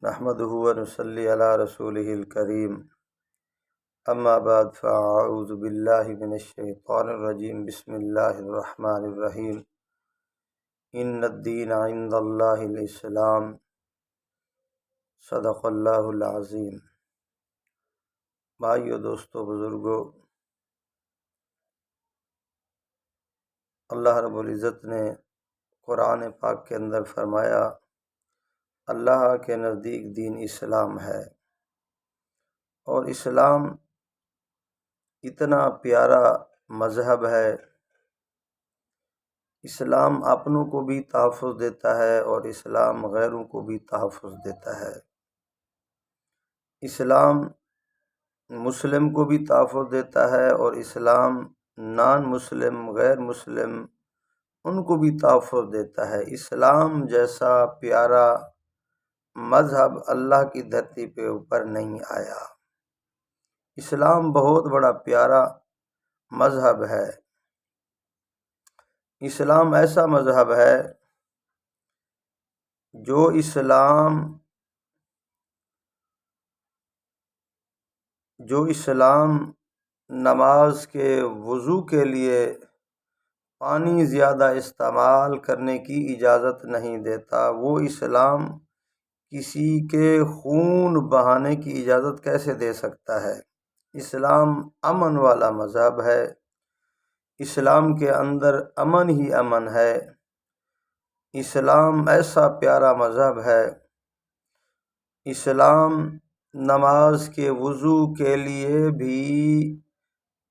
نحمده ونصلي على رسوله الكريم اما بعد فاعوذ بالله من الشيطان الرجيم بسم الله الرحمن الرحيم ان الدين عند الله الاسلام صدق اللہ العظیم۔ بھائیو، دوستو، بزرگو، اللہ رب العزت نے قرآن پاک کے اندر فرمایا اللہ کے نزدیک دین اسلام ہے، اور اسلام اتنا پیارا مذہب ہے۔ اسلام اپنوں کو بھی تحفظ دیتا ہے اور اسلام غیروں کو بھی تحفظ دیتا ہے۔ اسلام مسلم کو بھی تحفظ دیتا ہے اور اسلام نان مسلم، غیر مسلم، ان کو بھی تحفظ دیتا ہے۔ اسلام جیسا پیارا مذہب اللہ کی دھرتی پہ اوپر نہیں آیا۔ اسلام بہت بڑا پیارا مذہب ہے۔ اسلام ایسا مذہب ہے جو اسلام نماز کے وضو کے لیے پانی زیادہ استعمال کرنے کی اجازت نہیں دیتا۔ وہ اسلام کسی کے خون بہانے کی اجازت کیسے دے سکتا ہے؟ اسلام امن والا مذہب ہے۔ اسلام کے اندر امن ہی امن ہے۔ اسلام ایسا پیارا مذہب ہے۔ اسلام نماز کے وضو کے لیے بھی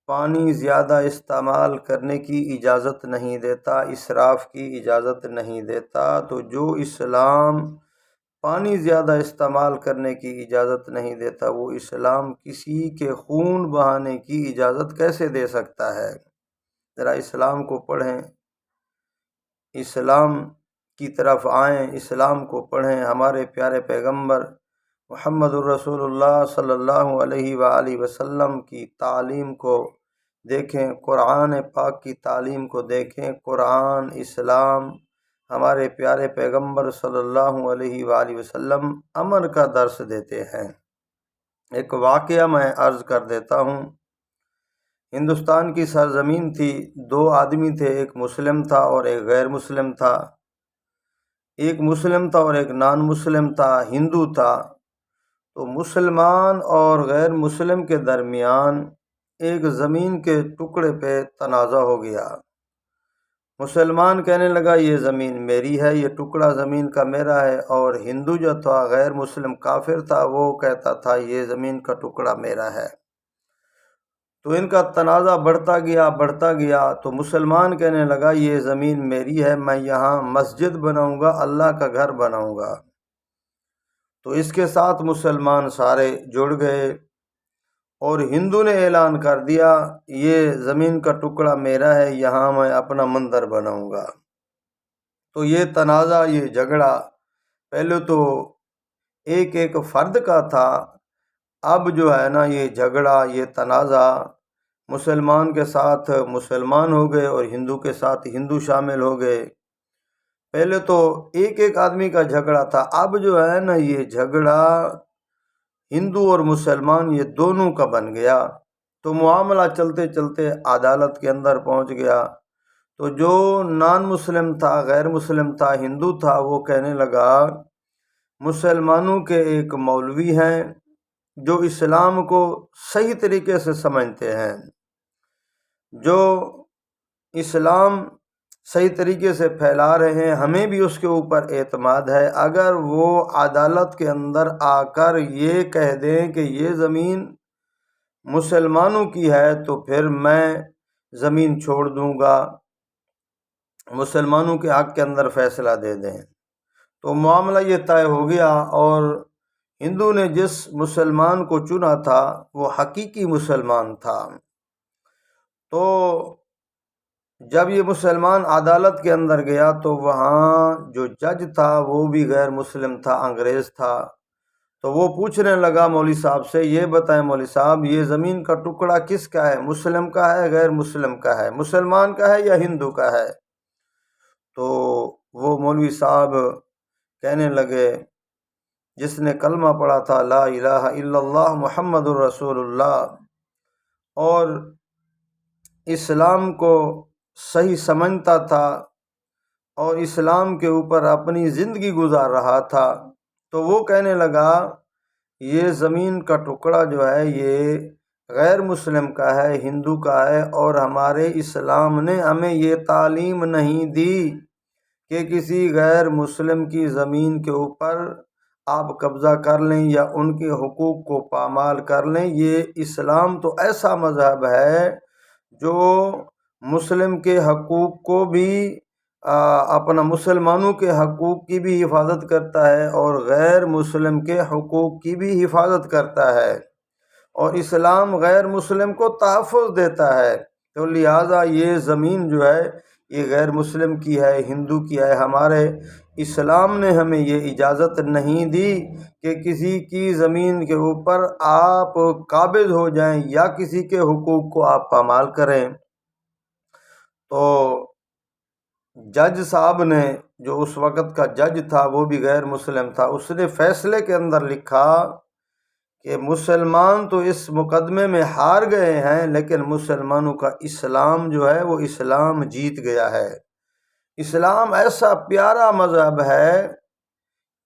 پانی زیادہ استعمال کرنے کی اجازت نہیں دیتا، اسراف کی اجازت نہیں دیتا۔ تو جو اسلام پانی زیادہ استعمال کرنے کی اجازت نہیں دیتا، وہ اسلام کسی کے خون بہانے کی اجازت کیسے دے سکتا ہے؟ ذرا اسلام کو پڑھیں، اسلام کی طرف آئیں، اسلام کو پڑھیں۔ ہمارے پیارے پیغمبر محمد الرسول اللہ صلی اللہ علیہ وآلہ وسلم کی تعلیم کو دیکھیں، قرآن پاک کی تعلیم کو دیکھیں۔ قرآن، اسلام، ہمارے پیارے پیغمبر صلی اللہ علیہ وآلہ وسلم امن کا درس دیتے ہیں۔ ایک واقعہ میں عرض کر دیتا ہوں۔ ہندوستان کی سرزمین تھی، دو آدمی تھے، ایک مسلم تھا اور ایک غیر مسلم تھا۔ ایک مسلم تھا اور ایک نان مسلم تھا، ہندو تھا۔ تو مسلمان اور غیر مسلم کے درمیان ایک زمین کے ٹکڑے پہ تنازع ہو گیا۔ مسلمان کہنے لگا یہ زمین میری ہے، یہ ٹکڑا زمین کا میرا ہے، اور ہندو جو تھا، غیر مسلم کافر تھا، وہ کہتا تھا یہ زمین کا ٹکڑا میرا ہے۔ تو ان کا تنازع بڑھتا گیا۔ تو مسلمان کہنے لگا یہ زمین میری ہے، میں یہاں مسجد بناؤں گا، اللہ کا گھر بناؤں گا۔ تو اس کے ساتھ مسلمان سارے جڑ گئے، اور ہندو نے اعلان کر دیا یہ زمین کا ٹکڑا میرا ہے، یہاں میں اپنا مندر بناؤں گا۔ تو یہ تنازع، یہ جھگڑا پہلے تو ایک ایک فرد کا تھا، اب جو ہے نا یہ جھگڑا، یہ تنازع مسلمان کے ساتھ مسلمان ہو گئے اور ہندو کے ساتھ ہندو شامل ہو گئے۔ پہلے تو ایک ایک آدمی کا جھگڑا تھا، اب جو ہے نا یہ جھگڑا ہندو اور مسلمان یہ دونوں کا بن گیا۔ تو معاملہ چلتے چلتے عدالت کے اندر پہنچ گیا۔ تو جو نان مسلم تھا، غیر مسلم تھا، ہندو تھا، وہ کہنے لگا مسلمانوں کے ایک مولوی ہیں جو اسلام کو صحیح طریقے سے سمجھتے ہیں، جو اسلام صحیح طریقے سے پھیلا رہے ہیں، ہمیں بھی اس کے اوپر اعتماد ہے۔ اگر وہ عدالت کے اندر آ کر یہ کہہ دیں کہ یہ زمین مسلمانوں کی ہے تو پھر میں زمین چھوڑ دوں گا، مسلمانوں کے حق کے اندر فیصلہ دے دیں۔ تو معاملہ یہ طے ہو گیا، اور ہندو نے جس مسلمان کو چنا تھا وہ حقیقی مسلمان تھا۔ تو جب یہ مسلمان عدالت کے اندر گیا تو وہاں جو جج تھا وہ بھی غیر مسلم تھا، انگریز تھا۔ تو وہ پوچھنے لگا مولوی صاحب سے، یہ بتائیں مولوی صاحب یہ زمین کا ٹکڑا کس کا ہے؟ مسلم کا ہے، غیر مسلم کا ہے، مسلمان کا ہے یا ہندو کا ہے؟ تو وہ مولوی صاحب کہنے لگے جس نے کلمہ پڑھا تھا لا الہ الا اللہ محمد الرسول اللہ، اور اسلام کو صحیح سمجھتا تھا اور اسلام کے اوپر اپنی زندگی گزار رہا تھا، تو وہ کہنے لگا یہ زمین کا ٹکڑا جو ہے یہ غیر مسلم کا ہے، ہندو کا ہے، اور ہمارے اسلام نے ہمیں یہ تعلیم نہیں دی کہ کسی غیر مسلم کی زمین کے اوپر آپ قبضہ کر لیں یا ان کے حقوق کو پامال کر لیں۔ یہ اسلام تو ایسا مذہب ہے جو مسلم کے حقوق کو بھی اپنا مسلمانوں کے حقوق کی بھی حفاظت کرتا ہے اور غیر مسلم کے حقوق کی بھی حفاظت کرتا ہے، اور اسلام غیر مسلم کو تحفظ دیتا ہے۔ تو لہٰذا یہ زمین جو ہے یہ غیر مسلم کی ہے، ہندو کی ہے، ہمارے اسلام نے ہمیں یہ اجازت نہیں دی کہ کسی کی زمین کے اوپر آپ قابض ہو جائیں یا کسی کے حقوق کو آپ پامال کریں۔ تو جج صاحب نے، جو اس وقت کا جج تھا وہ بھی غیر مسلم تھا، اس نے فیصلے کے اندر لکھا کہ مسلمان تو اس مقدمے میں ہار گئے ہیں، لیکن مسلمانوں کا اسلام جو ہے وہ اسلام جیت گیا ہے۔ اسلام ایسا پیارا مذہب ہے،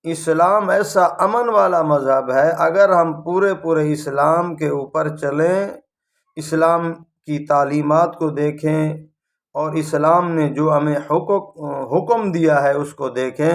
اسلام ایسا امن والا مذہب ہے، اگر ہم پورے اسلام کے اوپر چلیں، اسلام کی تعلیمات کو دیکھیں اور اسلام نے جو ہمیں حکم دیا ہے اس کو دیکھیں،